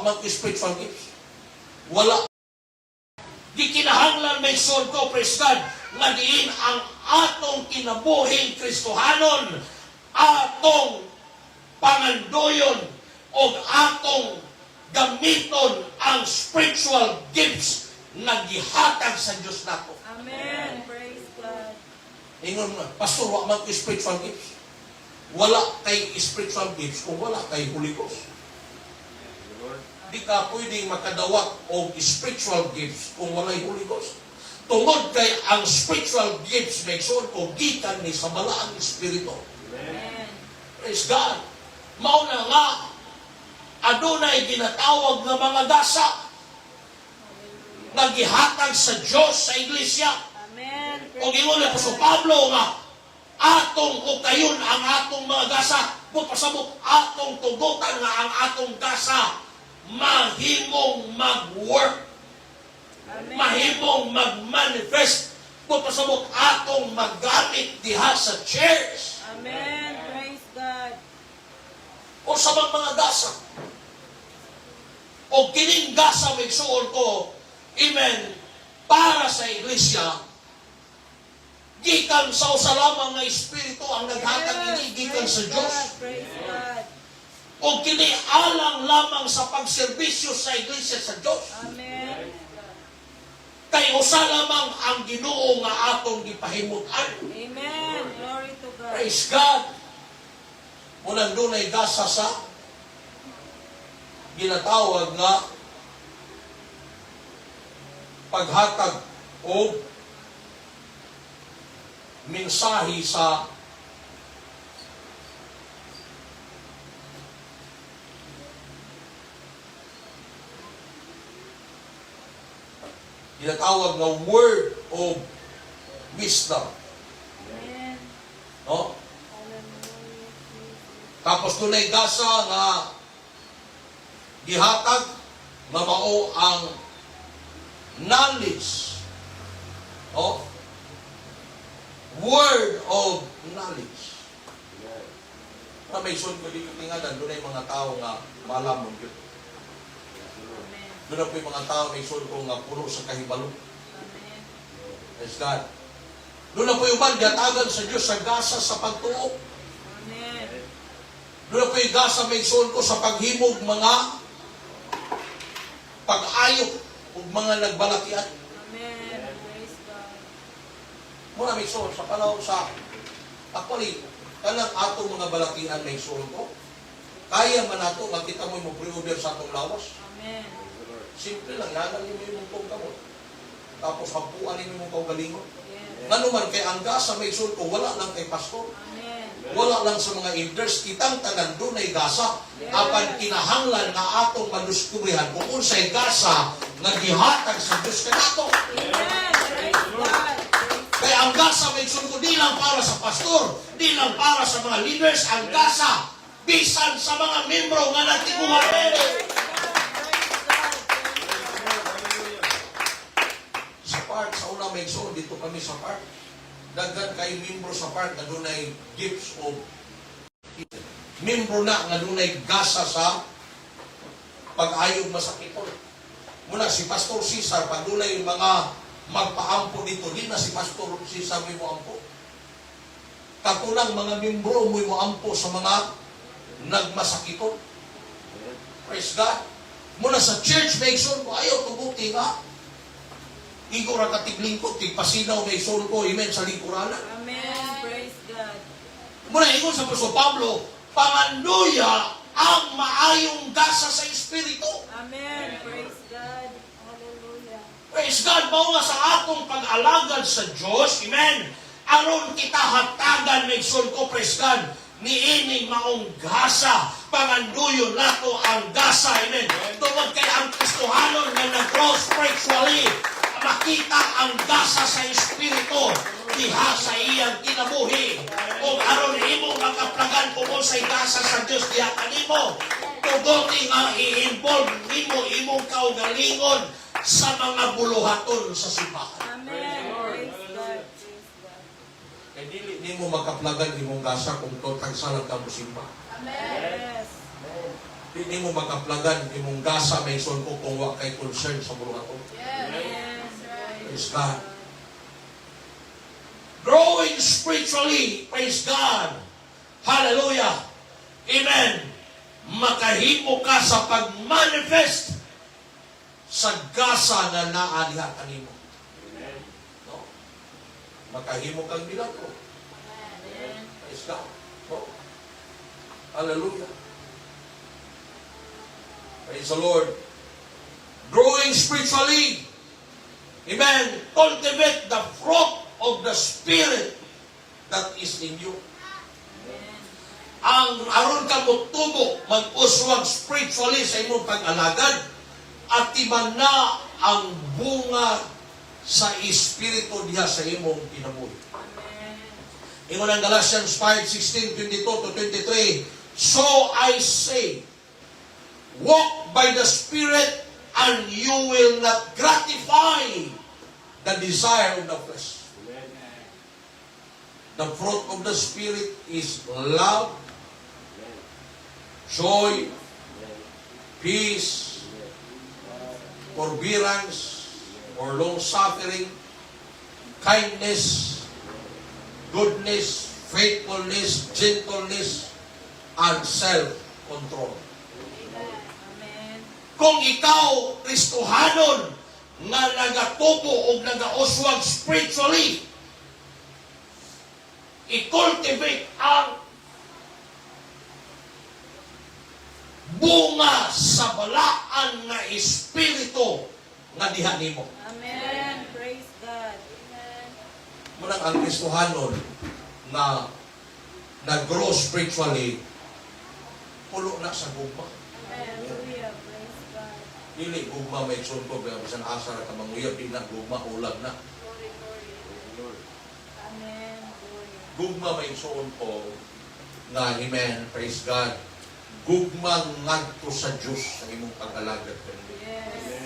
mag-spiritual gifts. Wala. Di kinahanglan may soul ko, praise God, nga diin ang atong kinabuhing Kristohanon, atong pangandoyon, o atong gamiton ang spiritual gifts na gihatag sa Diyos nato. Amen. Praise God. Ingon mo, Pastor, wa mag-spiritual gifts. Wala kay spiritual gifts kung wala kay Holy Ghost. Di ka pwedeng makadawat o spiritual gifts kung walay Holy Ghost. Tungod kay ang spiritual gifts may son o gikan ni sa balaang Espiritu. Amen. Praise God. Mauna nga, adunay ginatawag nga mga dasa nagihatag sa Diyos sa iglesia. Amen. O gingon ni Apostol Pablo nga atong o kayon ang atong mga gasa, kung pasabot atong tugutan nga ang atong gasa mahimong mag-work, Amen. mahimong mag-manifest, kung pasabot atong maggamit diha sa church Amen. Praise God. o sa mga gasa. O kining gasa may suol ko, amen, para sa iglesia, gikan sa usa lamang nga Espiritu ang naghatag ini gikan sa Diyos. Praise God. O kini alang lamang sa pagserbisyo sa iglesia sa Diyos. Amen. Kay usa lamang ang Ginoo nga atong gipahimutan. Amen. Glory to God. Praise God. Munang dunay gasa sa ginatawag nga paghatag o mensahe sa ginatawag nga word of wisdom. Amen. No? Hallelujah. Tapos dunay gasa nga gihatag nga mao ang knowledge. No? Word of knowledge. Na may son ko dito tingadan, dunay mga tao nga malamon yun. Amen. Doon na po yung mga tao may son ko nga puno sa kahibalo. Amen. Praise God. Doon na po yung man gatagan sa Diyos sa gasa sa pagtuo. Amen. Doon na po yung gasa may son ko sa paghimog mga pag-ayok o mga nagbalatian. Amen. Praise God. Muna may son sa panahon sa actually, kanang atong mga balatian may son ko. Kaya man nato, makita mo yung pre-order sa atong lawas. Amen. Simple lang, yagan niyo yung mong kamot. Tapos hampuan niyo yung kaugalingon. Yes. Nga naman kay ang gasa may son ko, wala lang kay pastor. Amen. Wala lang sa mga elders, kitang tanan doon ay gasa. Apan kinahanglan na atong maduskubrihan kung unsay gasa nga gihatag sa Diyos kanato. Amen. Praise God. Kaya ang gasa may ko di lang para sa pastor, di lang para sa mga leaders, ang gasa bisan sa mga membro nga nagtikuhan. Sa part, sa una may dito kami sa part. Daghan kay membro sa part na doon ay gifts of membro na nga doon ay gasa sa pag-ayog masakitol. Muna si Pastor Cesar, pag doon ay mga magpaampo dito, di na si Pastor Cesar mo ampo. Katunang mga membro mo ampo sa mga nagmasakitol. Praise God. Muna sa church, may son ko, ayaw tubuti nga. Igo ra katiglingkod, tigpasinaw may soul ko, amen, sa lingkuranan. Amen. Praise God. Muna ingon sa Apostol Pablo, panganduya ang maayong gasa sa Espiritu. Amen. Praise God. Hallelujah. Praise God, mao nga sa atong pag-alagad sa Diyos, amen, aron kita hatagan may soul ko, praise God, niining maong gasa, panganduyon nato ang gasa, amen. Tungod kay ang Kristohanon nga nag-grow spiritually, makita ang gasa sa Espiritu diha sa iyang kinabuhi. Kung aron imo makaplagan kung say gasa sa Dios diha kanimo, tugoti nga i-involve nimo imong kaugalingon sa mga buluhaton sa simbahan. Amen. Praise God. Praise God. Kaya dili nimo makaplagan imong gasa kung totag salag ka mo simba. Yes. Hindi mo magaplagan, imong gasa may son ko kung wa kay concern sa buluhaton. Yes, right. Praise God. Growing spiritually, praise God. Hallelujah. Amen. Makahimo ka sa pag-manifest sa gasa na naaliha kanimo. No? Makahimo kang milagro. Praise God. No? Hallelujah. Praise the Lord. Growing spiritually. Amen. Cultivate the fruit of the Spirit that is in you. Ang aron ka mo tubo, mag-uswag spiritually sa imong pag-alagad, at timan na ang bunga sa Espiritu diha sa imong kinabuhi. Ingon ang Galatians 5:16-22-23, so I say, walk by the Spirit, and you will not gratify the desire of the flesh. The fruit of the Spirit is love, joy, peace, forbearance, or long-suffering, kindness, goodness, faithfulness, gentleness, and self-control. Amen. Kung ikaw, Kristohanon, nga nagatubo o nagauswag spiritually, i-cultivate ang bunga sa balaan na espiritu nga diha nimo. Amen. Praise God. Amen. Munang ang Kristohanon na nag-grow spiritually, pulo na sa gugma. Hallelujah. Praise God. Dili gugma may sunto, kaya bisan asar ka manguyab, di na gugma, ulag na. Glory, glory. Amen. Glory. Gugma may sunto nga, amen, praise God. Gugma ngadto sa Diyos sa imong pag-alagad. Yes.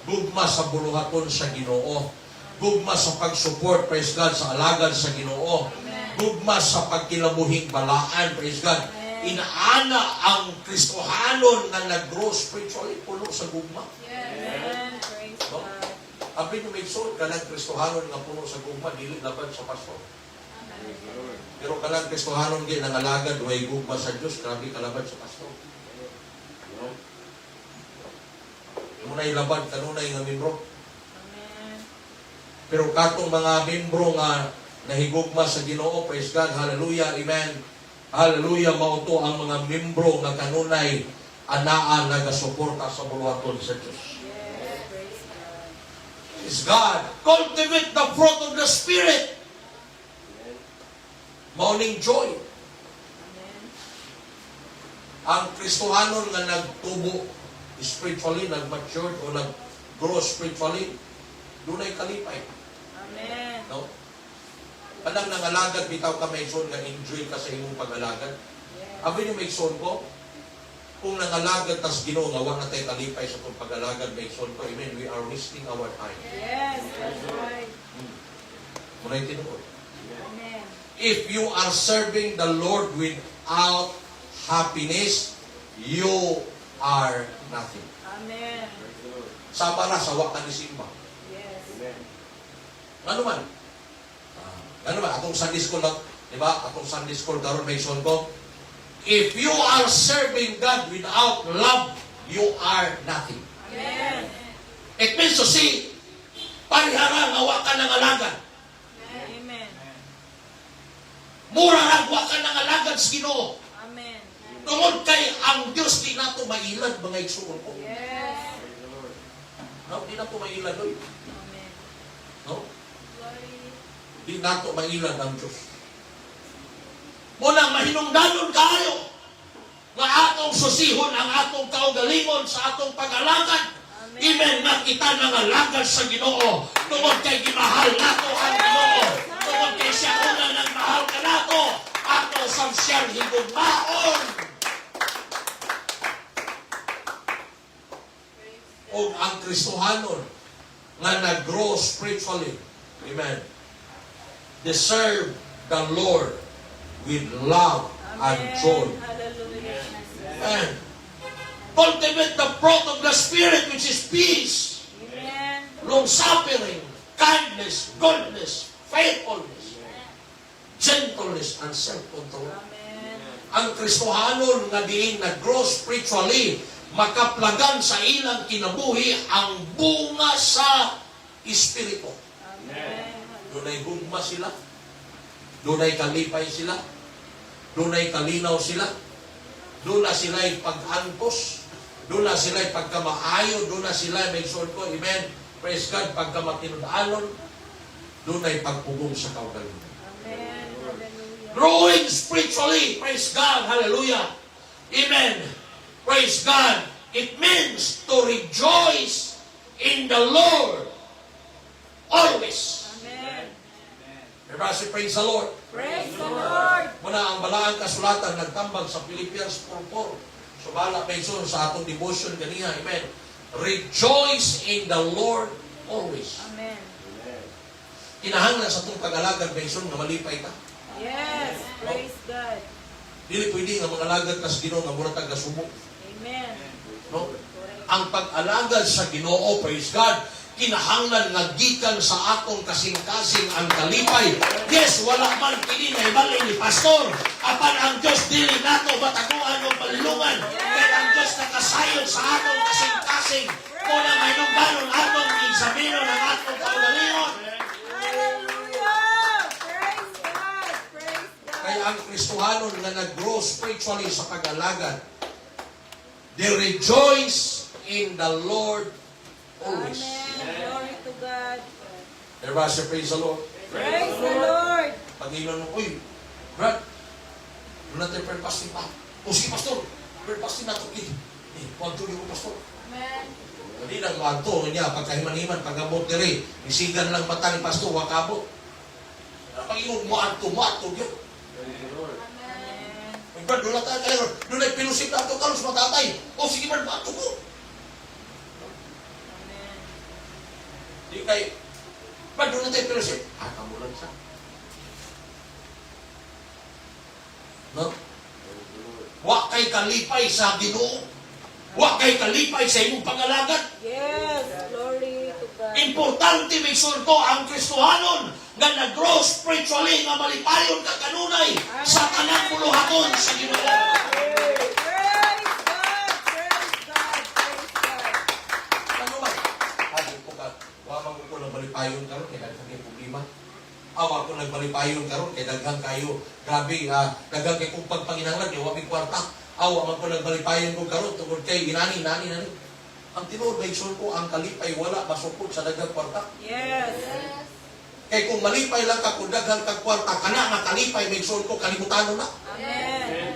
Gugma sa buluhaton sa Ginoo. Gugma sa pag-support, praise God, sa alagad sa Ginoo. Gugma sa pagkilabuhing balaan, praise God. Inaana ang Kristohanon na nag-grow spiritually, puno sa gugma. Amen. Praise No? God. Abi no may sod kanang Kristohanon nga puno sa gugma, dili laban sa pastor. Pero kanang Kristohanon gi nangalagad way gugma sa Dios, grabe kalaban sa pastor. Muna ilaban kanunay nga membro. Amen. Pero katong mga membro nga nahigugma sa Ginoo, praise God, hallelujah, amen. Hallelujah, mauto ang mga membro nga kanunay anaa nagasuporta sa buluhaton sa Dios. Yes. Praise God. Praise God. Cultivate the fruit of the Spirit. Morning joy. Amen. Ang Kristohanon nga nagtubo spiritually, nag-mature o nag-grow spiritually, dunay kalipay. Amen. No? Kanang nangalagad, bitaw ka may son nga enjoy ka sa imong pag-alagad. Yes. Abi ni may son ko, kung nangalagad tas Ginoo nga wa na tay kalipay sa itong pag-alagad may son ko, amen, we are wasting our time. Yes. That's right. Muna'y tinuod. Amen. If you are serving the Lord without happiness, you are nothing. Amen. Sama na sa wa ka ni simba. Yes. Ano man? Ano man? Atong Sunday school lang. Di ba? Atong Sunday school karon may son ko. If you are serving God without love, you are nothing. Amen. It means to say, parihara nga wa ka ng alagan. Amen. Mura lang wa ka ng alagan sa Ginoo. Amen. Tungod kay ang Dios di nato mailad mga igsuon ko. Yes. No, di nato mailad oy. Amen. No? Glory. Di nato mailad ang Dios. Muna mahinungdanon kayo nga atong susihon ang atong kaugalingon sa atong pag-alagad. Amen nga kita nangalagad sa Ginoo. Tungod kay gimahal nato ang Ginoo. Tungod kay siya una nagmahal ka nato. Ato sa siyang higugmaon. O ang Kristohanon nga nag-grow spiritually. Amen. They serve the Lord with love and joy. Hallelujah. Amen. Cultivate the fruit of the Spirit, which is peace, Amen. long-suffering, kindness, goodness, faithfulness, gentleness, and self-control. Amen. Ang Kristohanon nga diin nag-grow spiritually, makaplagan sa ilang kinabuhi ang bunga sa Espiritu. Amen. Dunay gugma sila, dunay kalipay sila, dunay kalinaw sila, duna sila'y pag-antos, duna sila'y pagkamaayo, duna sila'y may sort ko, amen, praise God, pagkamatinudalon, dunay pagpugong sa kaugalingon. Amen. Hallelujah. Growing spiritually, praise God, hallelujah, amen, praise God. It means to rejoice in the Lord always. Amen. Everybody say, praise the Lord. Praise the Lord. Muna ang balaang kasulatan nagtambag sa Philippians 4:4. So bala penson sa atong devotion ganiha, amen. Rejoice in the Lord always. Amen. Kinahanglan sa itong pag-alagad penson nga malipay ta. Yes. Praise God. Dili pwede nga mga alagad kas Ginoo nga mura tag gasubok, Amen. no? Ang pag-alagad sa Ginoo, praise God, kinahanglan nga gikan sa atong kasing-kasing ang kalipay. Yes, wala man kini na ibalay ni pastor. Apan ang Dios dili nato bataguan o palilungan. Kaya ang Dios nakasayon sa atong kasing-kasing. Kung na may nungganon atong examino ng atong kaugalingon. Hallelujah. Praise God. Praise God. Kaya ang Kristohanon nga nag-grow spiritually sa pag-alagad, they rejoice in the Lord always. Amen. Glory to God. Everybody say, praise the Lord. Praise the Lord. Pag-ilan mo, uy, Brad, doon natin prayer fasting pa. O sige, pastor, prayer fasting na ito. Huwag tuloy mo, pastor. Amen. Hindi lang magto niya, pagkahiman-himan, pag-abot nila, isigan lang mata ni pastor, huwag abot. Pag-iwan mo, ato yun. Amen. Brad, doon natin kayo, doon ay pilusip na ito, kalos matatay. O sige, Brad, mato mo. Amen. Di kay, Brad, doon natin pilusip. Kamulan siya. No? Wa kay kalipay sa Ginoo. Wa kay kalipay sa imong pangalagad. Yes. Glory to God. Importante may sulto ang Kristohanon nga nag-grow spiritually nga malipayon ka kanunay sa tanang puluhaton sa Ginoo. Praise God. Praise God. Praise God. Ano ba? Hadi po ka. Wa man ko lang malipayon karon kay daghan kay problema. Awa ko nagbalipayon karon kay daghan kayo. Grabe, daghan kay kung pagpanginahanglan niyo wa may kwarta. Awa man ko nagbalipayon ko karon tungod kay nani. Ang tinuod may sulto ang kalipay wala masupod sa daghang kwarta. Yes. Kay kung malipay lang ka kung daghang kag kwarta kana nga kalipay may sulto kalimutan na. Amen.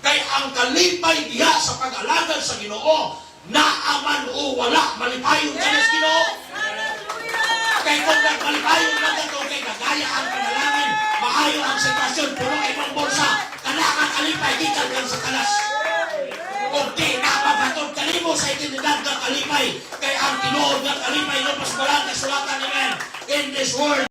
Kay ang kalipay diha sa pag-alagad sa Ginoo naaman o wala malipayon ka sa Ginoo. Hallelujah. Kay kung nagmalipayon lang ka kay nagaya ang panalangin, maayo ang sitwasyon, puno ibang bulsa, kana nga kalipay gikan lang sa kalas. Kung di napabatod kalimo sa itinidad ng kalipay, kay ang tinuod ng kalipay no pas wala kasulatan ni in this world.